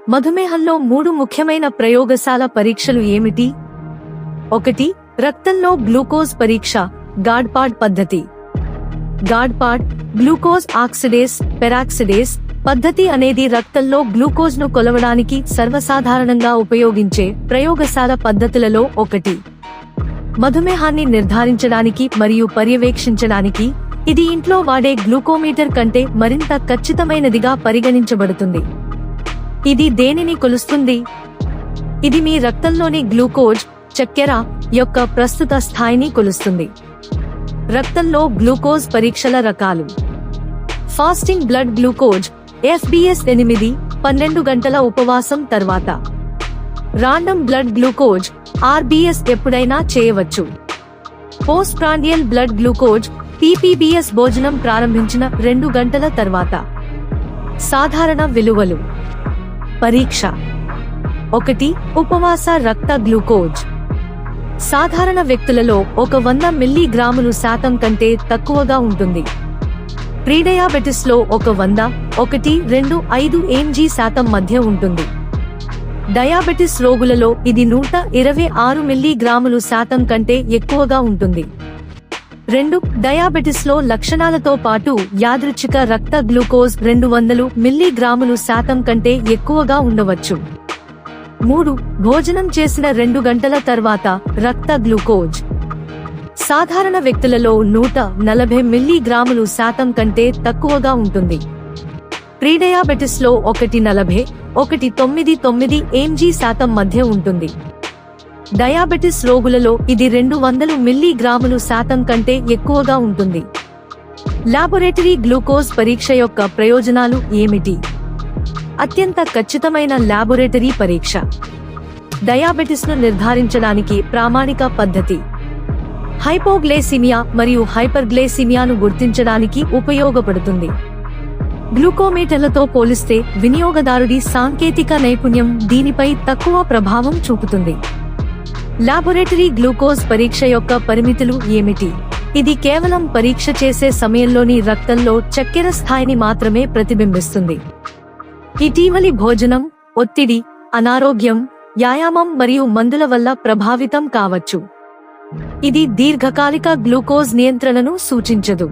మధుమేహంలో 3 ముఖ్యమైన ప్రయోగశాల పరీక్షలు ఏమిటి? 1. రక్తంలో గ్లూకోజ్ పరీక్ష, గాడ్పాడ్ పద్ధతి. గాడ్పాడ్, గ్లూకోజ్ ఆక్సిడేస్ పెరాక్సిడేస్ పద్ధతి అనేది రక్తంలో గ్లూకోజ్ను కొలవడానికి సర్వసాధారణంగా ఉపయోగించే ప్రయోగశాల పద్ధతులలో ఒకటి. మధుమేహాన్ని నిర్ధారించడానికి మరియు పర్యవేక్షించడానికి ఇది ఇంట్లో వాడే గ్లూకోమీటర్ కంటే మరింత ఖచ్చితమైనదిగా పరిగణించబడుతుంది. ఇది దేనిని కొలుస్తుంది? ఇది మీ రక్తంలోని గ్లూకోజ్, చక్కెర యొక్క ప్రస్తుత స్థాయిని కొలుస్తుంది. రక్తంలో గ్లూకోజ్ పరీక్షల రకాలు: ఫాస్టింగ్ బ్లడ్ గ్లూకోజ్ FBS 8-12 గంటల ఉపవాసం తర్వాత. రాండమ్ బ్లడ్ గ్లూకోజ్ RBS ఎప్పుడైనా చేయవచ్చు. Post prandial blood glucose PPBS భోజనం ప్రారంభించిన 2 గంటల తర్వాత. సాధారణ విలువలు. పరీక్ష. 1. ఉపవాస రక్త గ్లూకోజ్. సాధారణ వ్యక్తులలో 100 మిల్లీగ్రాములు శాతం కంటే తక్కువగా ఉంటుంది. ప్రీడయాబెటిస్ లో 100-1.25 mg శాతం మధ్య ఉంటుంది. డయాబెటిస్ రోగులలో ఇది 126 మిల్లీగ్రాములు శాతం కంటే ఎక్కువగా ఉంటుంది. 2. డయాబెటిస్ లో లక్షణాలతో పాటు యాదృచ్ఛిక రక్త గ్లూకోజ్ 200 మిల్లీగ్రాములు శాతం కంటే ఎక్కువగా ఉండవచ్చు. 3. భోజనం చేసిన 2 గంటల తర్వాత రక్త గ్లూకోజ్. సాధారణ వ్యక్తులలో 140 మిల్లీగ్రాములు శాతం కంటే తక్కువగా ఉంటుంది. ప్రీడయాబెటిస్ లో 140-1.99 mg శాతం మధ్య ఉంటుంది. డయాబెటిస్ రోగులలో ఇది 200 మిల్లీగ్రాములు శాతం కంటే ఎక్కువగా ఉంటుంది. లాబొరేటరీ గ్లూకోజ్ పరీక్ష యొక్క ప్రయోజనాలు ఏమిటి? అత్యంత ఖచ్చితమైన లాబొరేటరీ పరీక్ష. డయాబెటిస్ను నిర్ధారించడానికి ప్రామాణిక పద్ధతి. హైపోగ్లైసిమియా మరియు హైపర్గ్లైసిమియాను గుర్తించడానికి ఉపయోగపడుతుంది. గ్లూకోమీటర్లతో పోలిస్తే వినియోగదారుడి సాంకేతిక నైపుణ్యం దీనిపై తక్కువ ప్రభావం చూపుతుంది. లాబొరేటరీ గ్లూకోజ్ పరీక్ష యొక్క పరిమితులు ఏమిటి? ఇది కేవలం పరీక్ష చేసే సమయంలోని రక్తంలో చక్కెర స్థాయిని మాత్రమే ప్రతిబింబిస్తుంది. ఇటీవలి భోజనం, ఒత్తిడి, అనారోగ్యం, వ్యాయామం మరియు మందుల వల్ల ప్రభావితం కావచ్చు. ఇది దీర్ఘకాలిక గ్లూకోజ్ నియంత్రణను సూచించదు.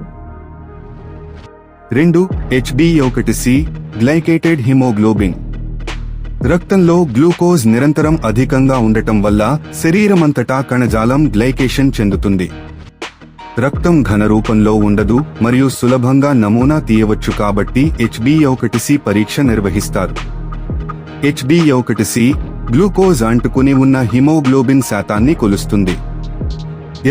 2. HbA1c glycated haemoglobin. రక్తంలో గ్లూకోజ్ నిరంతరం అధికంగా ఉండటం వల్ల శరీరమంతటా కణజాలం గ్లైకేషన్ చెందుతుంది. రక్తం ఘన రూపంలో ఉండదు మరియు సులభంగా నమూనా తీయవచ్చు కాబట్టి HbA1c పరీక్ష నిర్వహిస్తారు. HbA1c గ్లూకోజ్ అంటుకుని ఉన్న హిమోగ్లోబిన్ శాతాన్ని కొలుస్తుంది.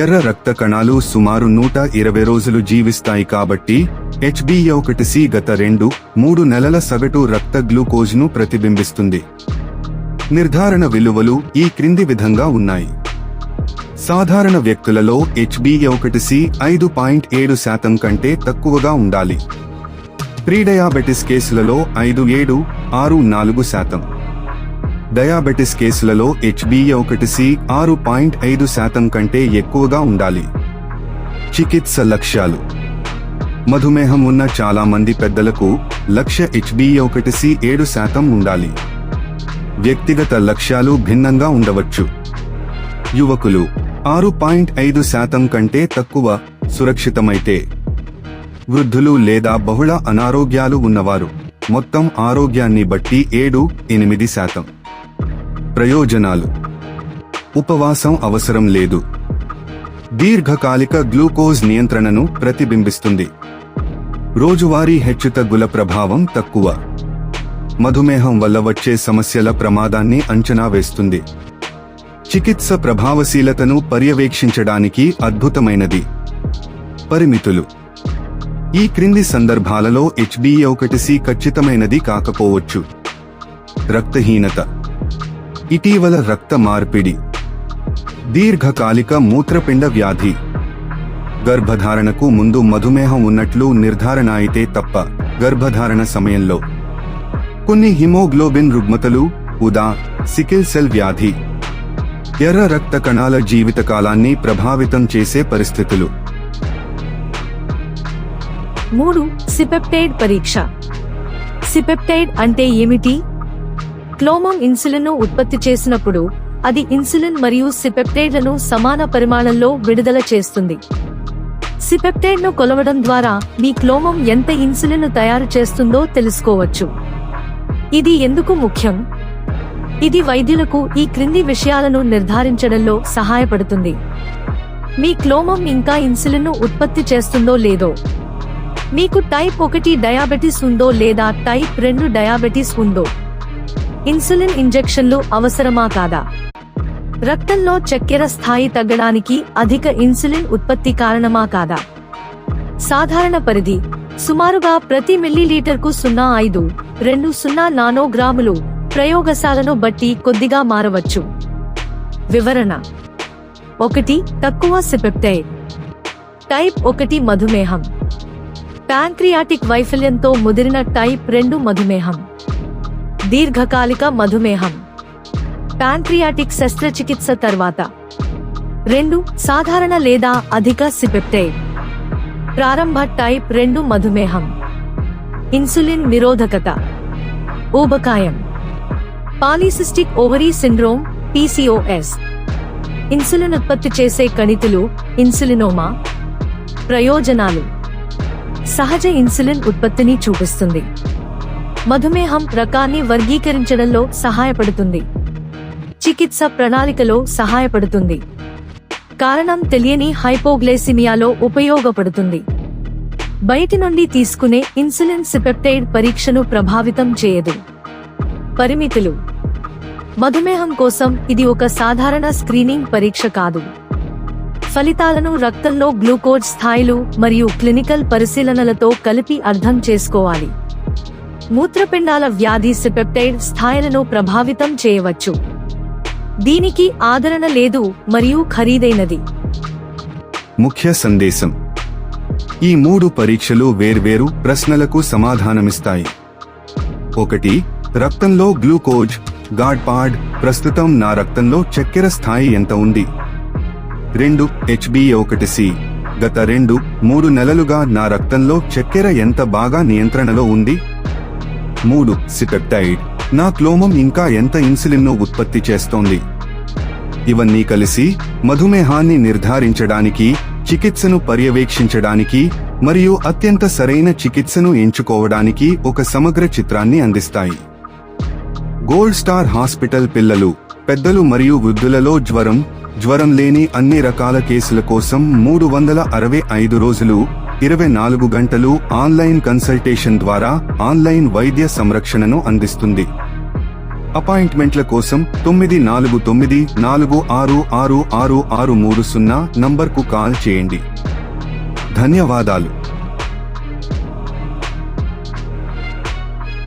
ఎర్ర రక్త కణాలు సుమారు 120 రోజులు జీవిస్తాయి కాబట్టి HbA1c గత 2-3 నెలల సగటు రక్త గ్లూకోజ్ను ప్రతిబింబిస్తుంది. నిర్ధారణ విలువలు ఈ క్రింది విధంగా ఉన్నాయి. సాధారణ వ్యక్తులలో HbA1c 5.7% కంటే తక్కువగా ఉండాలి. ప్రీడయాబెటిస్ కేసులలో 5.7-6.4%. డయాబెటిస్ కేసులలో HbA1c 6.5% కంటే ఎక్కువగా ఉండాలి. చికిత్స లక్ష్యాలు. మధుమేహం ఉన్న చాలా మంది పెద్దలకు లక్ష్య HbA1c 7% ఉండాలి. వ్యక్తిగత లక్ష్యాలు భిన్నంగా ఉండవచ్చు. యువకులు 6.5% కంటే తక్కువ సురక్షితమైతే. వృద్ధులు లేదా బహుళ అనారోగ్యాలు ఉన్నవారు మొత్తం ఆరోగ్యాన్ని బట్టి 7-8%. ప్రయోజనాలు. ఉపవాసం అవసరం లేదు. దీర్ఘకాలిక గ్లూకోజ్ నియంత్రణను ప్రతిబింబిస్తుంది. రోజువారీ హెచ్చుతగ్గుల ప్రభావం తక్కువ. మధుమేహం వల్ల వచ్చే సమస్యల ప్రమాదాన్ని అంచనా వేస్తుంది. చికిత్స ప్రభావశీలతను పర్యవేక్షించడానికి అద్భుతమైనది. పరిమితులు. ఈ క్రింది సందర్భాలలో HbA1c ఖచ్చితమైనది కాకపోవచ్చు. రక్తహీనత, ఇటీవల రక్త మార్పిడి, దీర్ఘకాలిక మూత్రపిండ వ్యాధి, గర్భధారణకు ముందు మధుమేహం ఉన్నట్లు నిర్ధారణ అయితే తప్ప గర్భధారణ సమయంలో. కొన్ని హిమోగ్లోబిన్ రుగ్మతలు, ఉదా సికిల్ సెల్ వ్యాధి. ఎర్ర రక్త కణాల జీవితకాలాన్ని ప్రభావితం చేసే పరిస్థితులు. 3. సిపెప్టైడ్ పరీక్ష. సిపెప్టైడ్ అంటే ఏమిటి? క్లోమం ఇన్సులిన్ను ఉత్పత్తి చేసినప్పుడు అది ఇన్సులిన్ మరియు సిపెప్టైడ్లను సమాన పరిమాణంలో విడుదల చేస్తుంది. సిపెప్టైడ్ను కొలవడం ద్వారా మీ క్లోమం ఎంత ఇన్సులిన్ను తయారు చేస్తుందో తెలుసుకోవచ్చు. ఇది ఎందుకు ముఖ్యం? ఇది వైద్యులకు ఈ క్రింది విషయాలను నిర్ధారించడంలో సహాయపడుతుంది. మీ క్లోమం ఇంకా ఇన్సులిన్ను ఉత్పత్తి చేస్తుందో లేదో, మీకు టైప్ 1 డయాబెటిస్ ఉందో లేదా టైప్ 2 డయాబెటిస్ ఉందో, ఇన్సులిన్ ఇంజెక్షన్లు అవసరమా కాదా, రక్తంలో చక్కెర స్థాయి తగ్గడానికి అధిక ఇన్సులిన్ ఉత్పత్తి కారణమా కాదా. సాధారణ పరిధి సుమారుగా ప్రతి మిల్లీలీటర్కు 0.5-20 నానోగ్రాములు, ప్రయోగశాలను బట్టి కొద్దిగా మారవచ్చు. వివరణ: 1. తక్కువ సిపెప్టైడ్. టైప్ 1 మధుమేహం, ప్యాంక్రియాటిక్ వైఫల్యంతో ముదిరిన టైప్ 2 మధుమేహం, దీర్ఘకాలిక మధుమేహం, ప్యాంక్రియాటిక్ శస్త్రచికిత్స తర్వాత. 2. సాధారణ లేదా అధిక సిపెప్టైడ్. ప్రారంభ టైప్ 2 మధుమేహం, ఇన్సులిన్ నిరోధకత, ఊబకాయం, polycystic ovary syndrome PCOS, insulin ఉత్పత్తి చేసే కణితులు, ఇన్సులినోమా. ప్రయోజనాలు: సహజ ఇన్సులిన్ ఉత్పత్తిని చూపిస్తుంది. మధుమేహం రకాన్ని వర్గీకరించడంలో సహాయపడుతుంది. చికిత్స ప్రణాళికలో సహాయపడుతుంది. కారణం తెలియని హైపోగ్లైసిమియాలో ఉపయోగపడుతుంది. బయటి నుండి తీసుకునే ఇన్సులిన్ సిపెప్టైడ్ పరీక్షను ప్రభావితం చేయదు. పరిమితులు: మధుమేహం కోసం ఇది ఒక సాధారణ స్క్రీనింగ్ పరీక్ష కాదు. ఫలితాలను రక్తంలో గ్లూకోజ్ స్థాయిలు మరియు క్లినికల్ పరిశీలనలతో కలిపి అర్థం చేసుకోవాలి. మూత్రపిండాల వ్యాధి సిపెప్టైడ్ స్థాయిలను ప్రభావితం చేయవచ్చు. దీనికి ఆదరణ లేదు మరియు ఖరీదైనది. ముఖ్య సందేశం: ఈ 3 పరీక్షలు వేర్వేరు ప్రశ్నలకు సమాధానమిస్తాయి. 1. రక్తంలో గ్లూకోజ్ గాడ్పాడ్, ప్రస్తుతం నా రక్తంలో చక్కెర స్థాయి ఎంత ఉంది. 2. HbA1c, గత 2-3 నెలలుగా నా రక్తంలో చక్కెర ఎంత బాగా నియంత్రణలో ఉంది. 3. సిపెప్టైడ్, నా క్లోమం ఇంకా ఎంత ఇన్సులిన్ను ఉత్పత్తి చేస్తోంది. ఇవన్నీ కలిసి మధుమేహాన్ని నిర్ధారించడానికి, చికిత్సను పర్యవేక్షించడానికి మరియు అత్యంత సరైన చికిత్సను ఎంచుకోవడానికి ఒక సమగ్ర చిత్రాన్ని అందిస్తాయి. గోల్డ్ స్టార్ హాస్పిటల్ పిల్లలు, పెద్దలు మరియు వృద్ధులలో జ్వరం లేని అన్ని రకాల కేసుల కోసం 365 రోజులు 24 గంటలు ఆన్లైన్ కన్సల్టేషన్ ద్వారా ఆన్లైన్ వైద్య సంరక్షణను అందిస్తుంది. అపాయింట్మెంట్ల కోసం 9494666630 నంబర్కు కాల్ చేయండి. ధన్యవాదాలు.